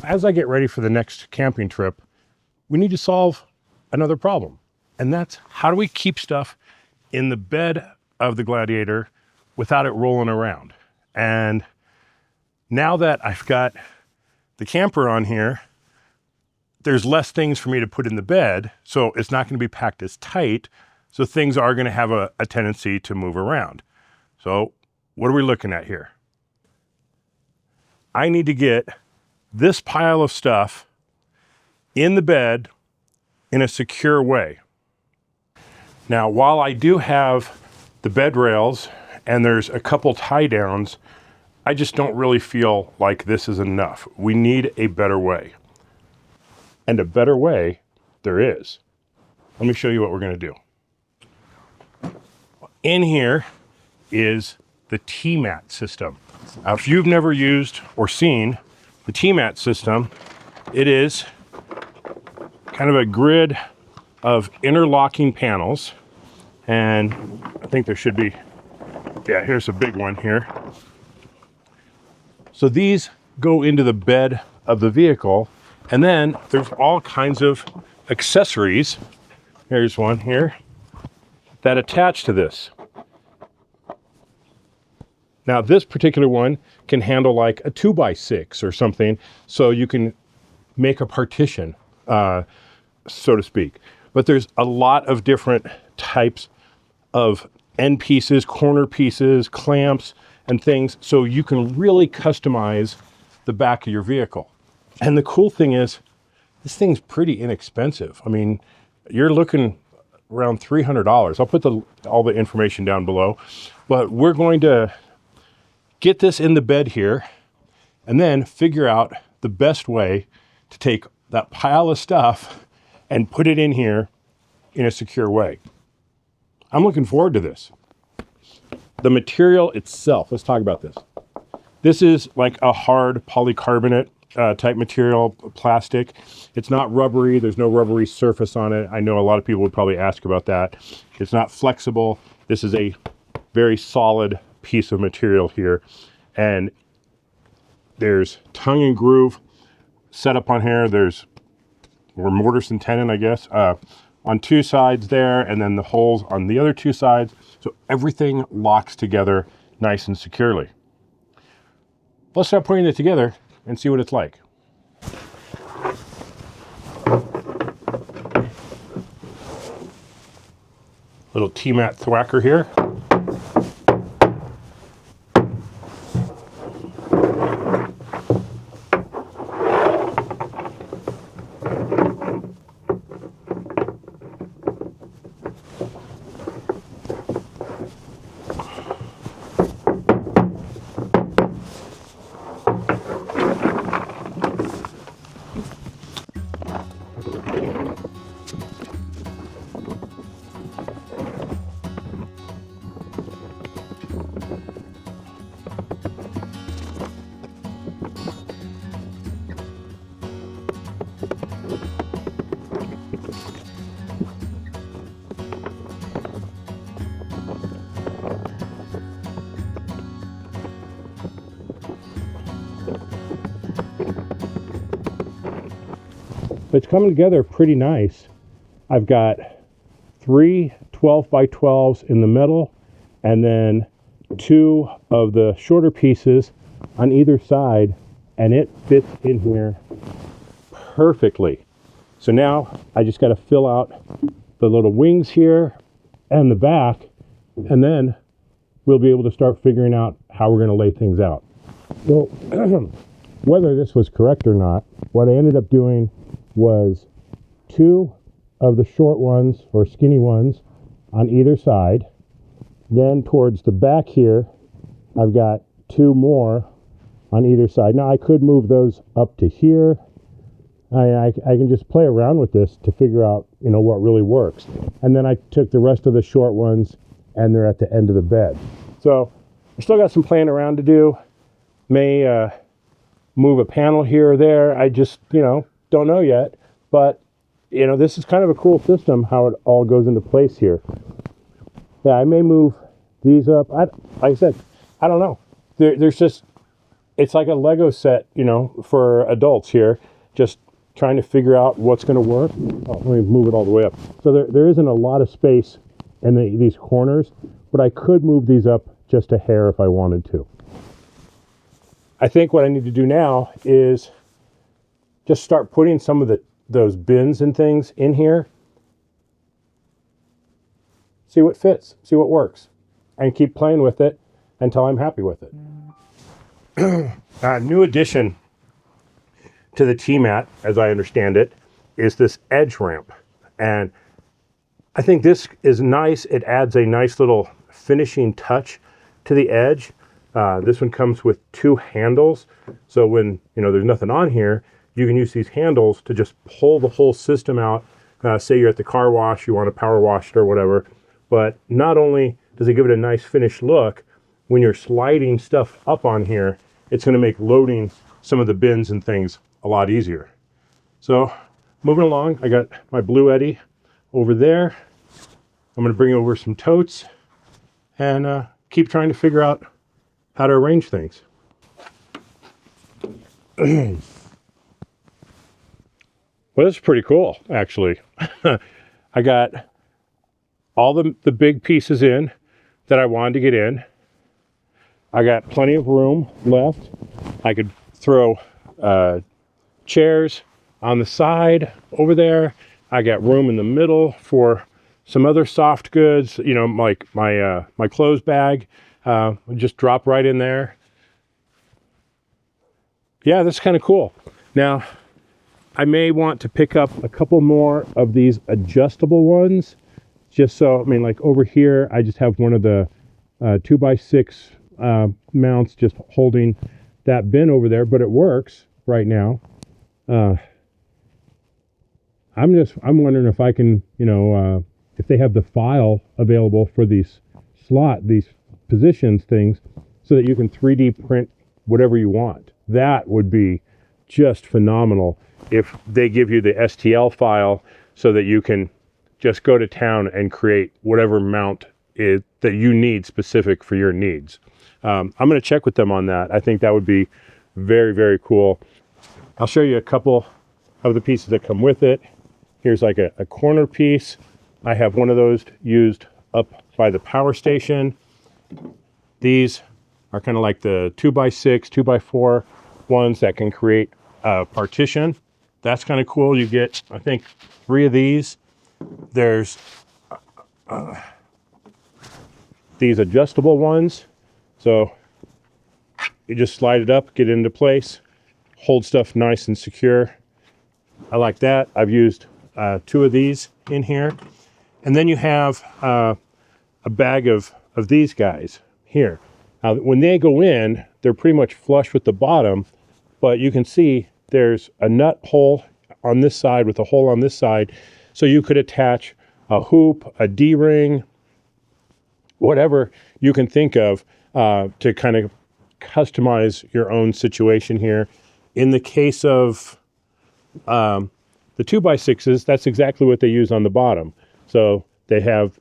as I get ready for the next camping trip, we need to solve another problem. And that's, how do we keep stuff in the bed of the Gladiator without it rolling around? And now that I've got the camper on here, there's less things for me to put in the bed, so it's not going to be packed as tight, so things are going to have a tendency to move around. So what are we looking at here? I need to get this pile of stuff in the bed in a secure way. Now, while I do have the bed rails and there's a couple tie downs, I just don't really feel like this is enough. We need a better way. And a better way there is. Let me show you what we're going to do. In here is the Tmat system. Now, if you've never used or seen the Tmat system, it is kind of a grid of interlocking panels. And I think there should be, yeah, here's a big one here. So these go into the bed of the vehicle, and then there's all kinds of accessories. Here's one here that attach to this. Now this particular one can handle like a 2x6 or something, so you can make a partition, so to speak. But there's a lot of different types of end pieces, corner pieces, clamps, and things, so you can really customize the back of your vehicle. And the cool thing is, this thing's pretty inexpensive. I mean, you're looking around $300. I'll put all the information down below, but we're going to get this in the bed here and then figure out the best way to take that pile of stuff and put it in here in a secure way. I'm looking forward to this. The material itself, let's talk about this. This is like a hard polycarbonate type material, plastic. It's not rubbery. There's no rubbery surface on it. I know a lot of people would probably ask about that. It's not flexible. This is a very solid piece of material here. And there's tongue and groove set up on here. There's mortise and tenon, I guess, on two sides there, and then the holes on the other two sides. So everything locks together nice and securely. Let's start putting it together and see what it's like. Little Tmat thwacker here. It's coming together pretty nice. I've got 3 12x12s in the middle, and then 2 of the shorter pieces on either side, and it fits in here perfectly. So now I just got to fill out the little wings here and the back, and then we'll be able to start figuring out how we're going to lay things out. So whether this was correct or not, what I ended up doing was 2 of the short ones or skinny ones on either side. Then towards the back here, I've got 2 more on either side. Now I could move those up to here. I can just play around with this to figure out, you know, what really works. And then I took the rest of the short ones and they're at the end of the bed. So I still got some playing around to do. May move a panel here or there. I just, you know, don't know yet, but you know, this is kind of a cool system how it all goes into place here. Yeah, I may move these up. Like I said, I don't know. There's just it's like a Lego set, you know, for adults here, just trying to figure out what's going to work. Oh, let me move it all the way up. So there isn't a lot of space in these corners, but I could move these up just a hair if I wanted to. I think what I need to do now is just start putting some of those bins and things in here. See what fits, see what works, and keep playing with it until I'm happy with it. New addition to the Tmat, as I understand it, is this edge ramp. And I think this is nice. It adds a nice little finishing touch to the edge. This one comes with 2 handles. So when, you know, there's nothing on here, you can use these handles to just pull the whole system out. Say you're at the car wash, you want to power wash it or whatever. But not only does it give it a nice finished look, when you're sliding stuff up on here, it's going to make loading some of the bins and things a lot easier. So moving along, I got my Blue Eddy over there. I'm going to bring over some totes and keep trying to figure out how to arrange things. Well, this is pretty cool, actually. I got all the big pieces in that I wanted to get in. I got plenty of room left. I could throw chairs on the side over there. I got room in the middle for some other soft goods, you know, like my clothes bag. Just drop right in there. Yeah, that's kind of cool. Now, I may want to pick up a couple more of these adjustable ones. Just so, I mean, like over here, I just have one of the 2x6 mounts just holding that bin over there, but it works right now. I'm wondering if I can, you know, if they have the file available for these positions things, so that you can 3D print whatever you want. That would be just phenomenal if they give you the STL file so that you can just go to town and create whatever mount that you need specific for your needs. I'm going to check with them on that. I think that would be very, very cool. I'll show you a couple of the pieces that come with it. Here's like a corner piece. I have one of those used up by the power station. These are kind of like the 2x6, 2x4 ones that can create a partition. That's kind of cool. You get, I think, 3 of these. There's these adjustable ones. So you just slide it up, get it into place, hold stuff nice and secure. I like that. I've used 2 of these in here. And then you have a bag of these guys here. Now, when they go in, they're pretty much flush with the bottom, but you can see there's a nut hole on this side with a hole on this side. So you could attach a hoop, a D-ring, whatever you can think of to kind of customize your own situation here. In the case of the 2x6s, that's exactly what they use on the bottom. So they have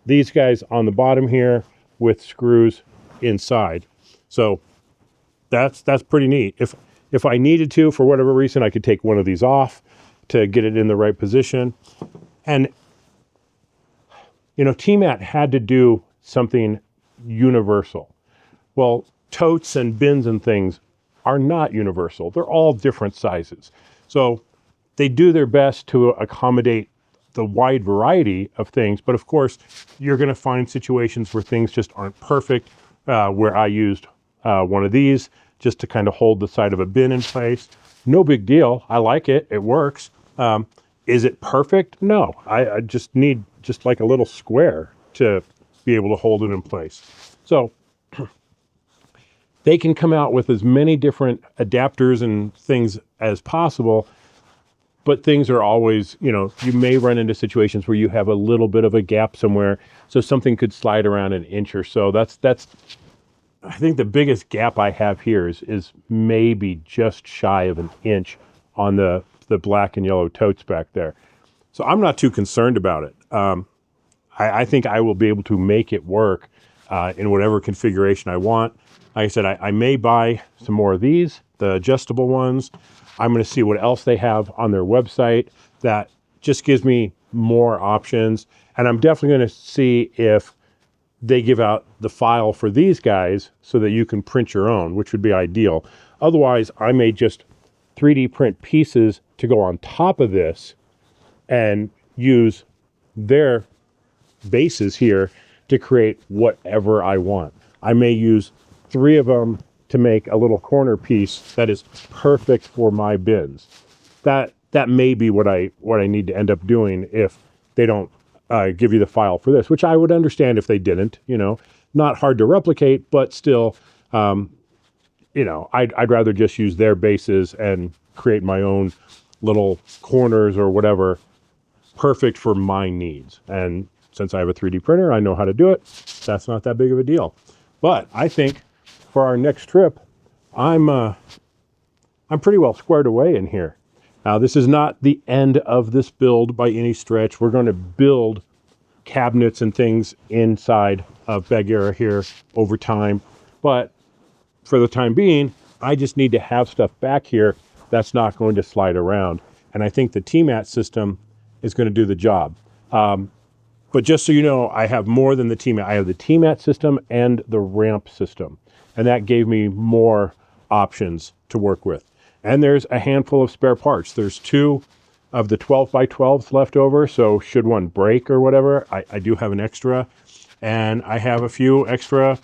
these guys on the bottom here with screws inside. So that's pretty neat. If I needed to, for whatever reason, I could take one of these off to get it in the right position. And, you know, Tmat had to do something universal. Well, totes and bins and things are not universal. They're all different sizes. So they do their best to accommodate the wide variety of things. But of course, you're going to find situations where things just aren't perfect, where I used one of these just to kind of hold the side of a bin in place. No big deal. I like it. It works. Is it perfect? No. I just need just like a little square to be able to hold it in place. So they can come out with as many different adapters and things as possible, but things are always, you know, you may run into situations where you have a little bit of a gap somewhere, so something could slide around an inch or so. That's I think the biggest gap I have here is maybe just shy of an inch on the black and yellow totes back there. So I'm not too concerned about it. I think I will be able to make it work in whatever configuration I want. Like I said, I may buy some more of these, the adjustable ones. I'm going to see what else they have on their website that just gives me more options. And I'm definitely going to see if they give out the file for these guys so that you can print your own, which would be ideal. Otherwise, I may just 3D print pieces to go on top of this and use their bases here to create whatever I want. I may use 3 of them to make a little corner piece that is perfect for my bins. That may be what I need to end up doing if they don't give you the file for this, which I would understand if they didn't. You know, not hard to replicate, but still, you know, I'd rather just use their bases and create my own little corners or whatever, perfect for my needs. And since I have a 3D printer, I know how to do it. That's not that big of a deal. But I think for our next trip, I'm pretty well squared away in here. Now, this is not the end of this build by any stretch. We're going to build cabinets and things inside of Baja here over time. But for the time being, I just need to have stuff back here that's not going to slide around. And I think the Tmat system is going to do the job. But just so you know, I have more than the Tmat. I have the Tmat system and the ramp system. And that gave me more options to work with. And there's a handful of spare parts. There's 2 of the 12x12s left over. So should one break or whatever, I do have an extra. And I have a few extra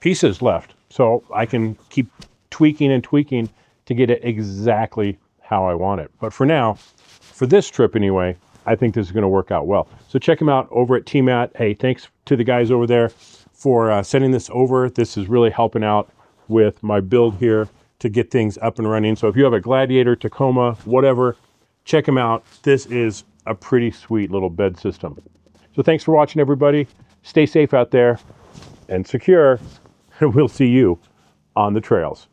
pieces left. So I can keep tweaking and tweaking to get it exactly how I want it. But for now, for this trip anyway, I think this is going to work out well. So check them out over at Tmat. Hey, thanks to the guys over there for sending this over. This is really helping out with my build here to get things up and running. So if you have a Gladiator, Tacoma, whatever, check them out. This is a pretty sweet little bed system. So thanks for watching, everybody. Stay safe out there and secure, and we'll see you on the trails.